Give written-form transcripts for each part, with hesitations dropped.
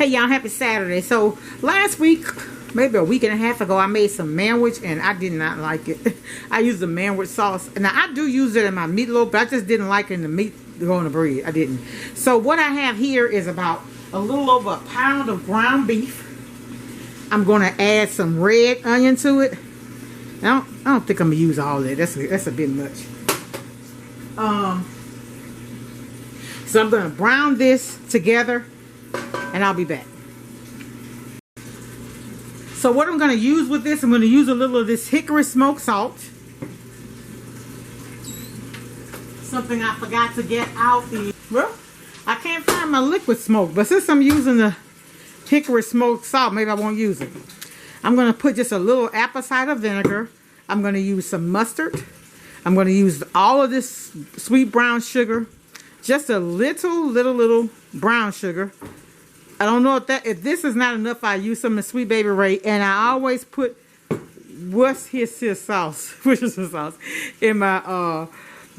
Hey y'all, happy Saturday. So last week, maybe a week and a half ago, I made some manwich and I did not like it. I used the manwich sauce. Now I do use it in my meatloaf, but I just didn't like it in the meat to go on the bread. I didn't. So what I have here is about a little over a pound of ground beef. I'm going to add some red onion to it. I don't think I'm going to use all that. That's a bit much. So I'm going to brown this together and I'll be back. So what I'm going to use with this, I'm going to use a little of this hickory smoked salt. Something I forgot to get out. Well, I can't find my liquid smoke, but since I'm using the hickory smoked salt, maybe I won't use it. I'm going to put just a little apple cider vinegar. I'm going to use some mustard. I'm going to use all of this sweet brown sugar. Just a little brown sugar. I don't know if this is not enough. I use some of the Sweet Baby Ray, and I always put worcestershire sauce, in my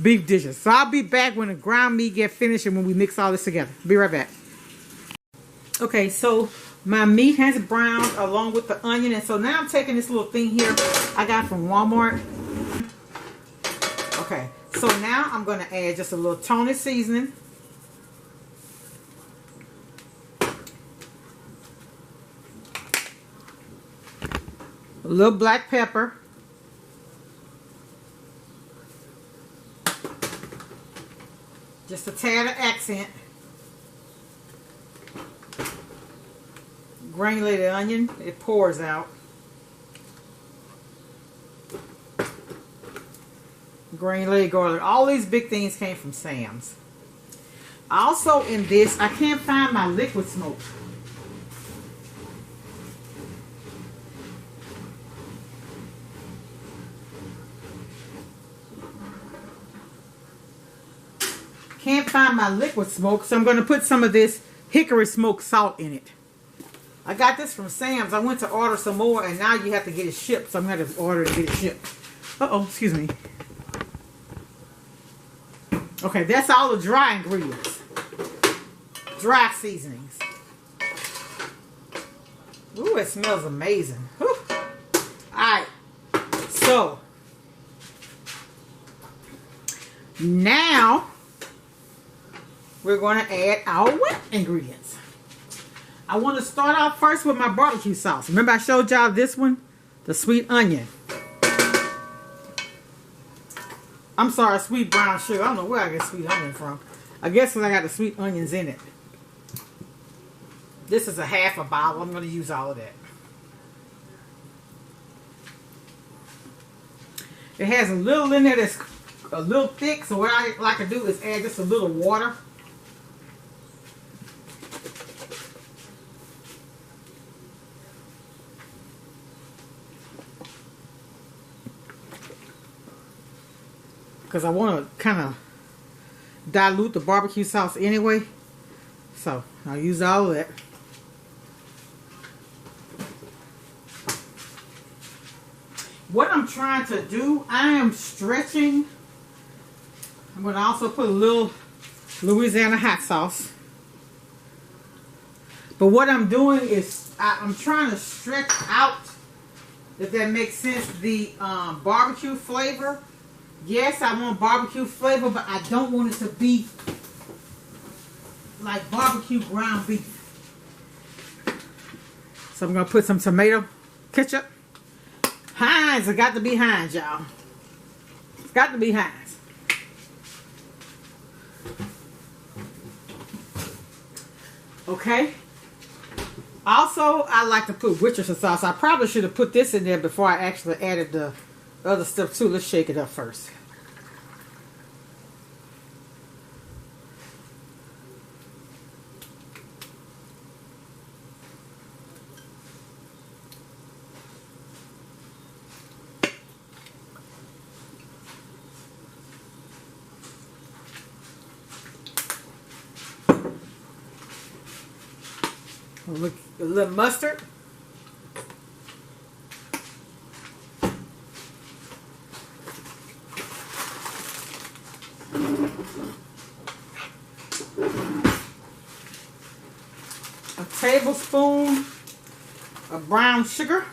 beef dishes. So I'll be back when the ground meat get finished and when we mix all this together. Be right back. Okay, so my meat has browned along with the onion, and so now I'm taking this little thing here I got from Walmart. Okay, so now I'm going to add just a little Tony seasoning. A little black pepper. Just a tad of accent. Granulated onion. It pours out. Granulated garlic. All these big things came from Sam's. Also in this, I can't find my liquid smoke. Can't find my liquid smoke, so I'm going to put some of this hickory smoked salt in it. I got this from Sam's. I went to order some more, and now you have to get it shipped, so I'm going to order to get it shipped. Uh-oh, excuse me. Okay, that's all the dry ingredients. Dry seasonings. Ooh, it smells amazing. Whew. Alright, so now we're going to add our wet ingredients. I want to start off first with my barbecue sauce. Remember I showed y'all this one? The sweet onion. I'm sorry, sweet brown sugar. I don't know where I get sweet onion from. I guess because I got the sweet onions in it. This is a half a bottle. I'm going to use all of that. It has a little in there that's a little thick. So what I like to do is add just a little water. Because I want to kind of dilute the barbecue sauce anyway. So I'll use all of that. What I'm trying to do, I am stretching. I'm going to also put a little Louisiana hot sauce. But what I'm doing is I'm trying to stretch out, if that makes sense, the barbecue flavor. Yes, I want barbecue flavor, but I don't want it to be like barbecue ground beef. So I'm going to put some tomato ketchup. Heinz, it got to be Heinz, y'all. It's got to be Heinz. Okay. Also, I like to put Worcestershire sauce. I probably should have put this in there before I actually added the other stuff too. Let's shake it up first. A little mustard. a tablespoon of brown sugar.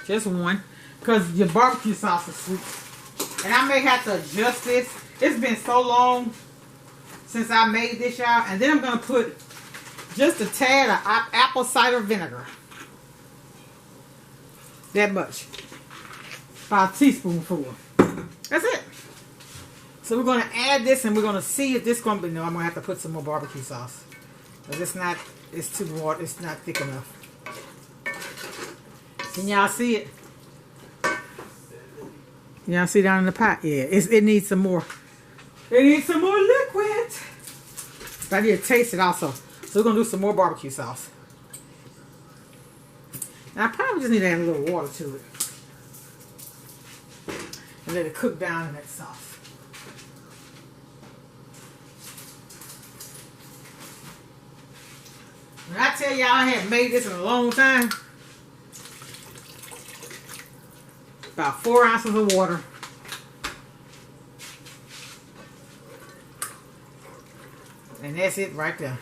Just one, because your barbecue sauce is sweet. And I may have to adjust this. It's been so long since I made this, y'all. And then I'm going to put just a tad of apple cider vinegar. That much. About a teaspoonful. That's it. So we're going to add this and we're going to see if this going to be, no, I'm going to have to put some more barbecue sauce. Because it's too water, it's not thick enough. Can y'all see it? Y'all see down in the pot? Yeah, it needs some more. It needs some more liquid. But I need to taste it also. So we're going to do some more barbecue sauce. And I probably just need to add a little water to it. And let it cook down in that sauce. When I tell y'all I haven't made this in a long time, about 4 ounces of water. And that's it right there.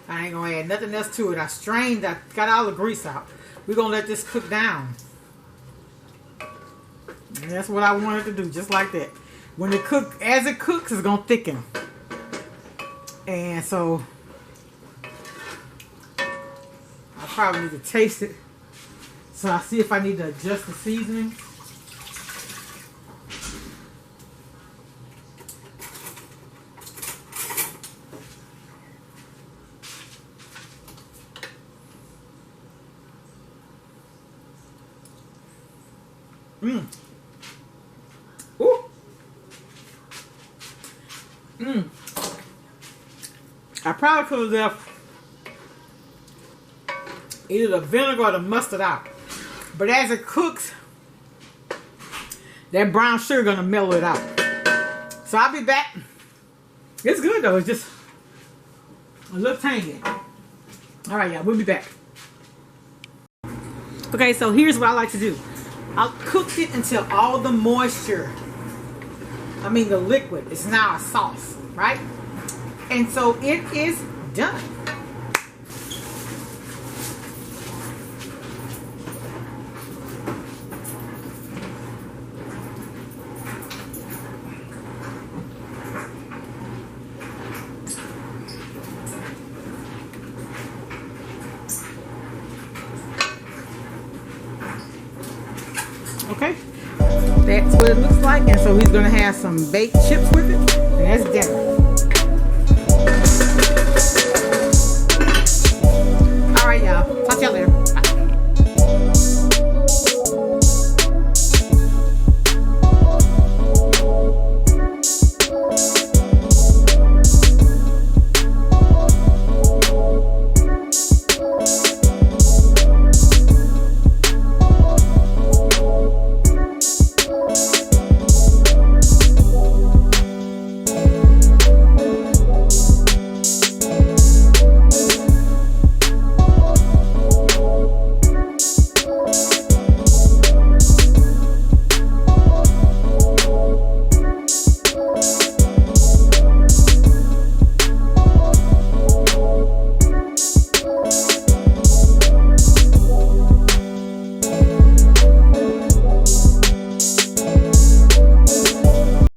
I ain't going to add nothing else to it. I strained, I got all the grease out. We're going to let this cook down. And that's what I wanted to do, just like that. When it cook, as it cooks, it's going to thicken. And so, I probably need to taste it. So I see if I need to adjust the seasoning. Ooh. I probably could have left either the vinegar or the mustard out. But as it cooks, that brown sugar gonna mellow it out. So I'll be back. It's good though, it's just a little tangy. Alright, y'all, we'll be back. Okay, so here's what I like to do. I'll cook it until all the moisture, the liquid, is now a sauce, right? And so it is done. Okay, that's what it looks like. And so he's gonna have some baked chips with it, and that's dinner. All right, y'all, talk to y'all later.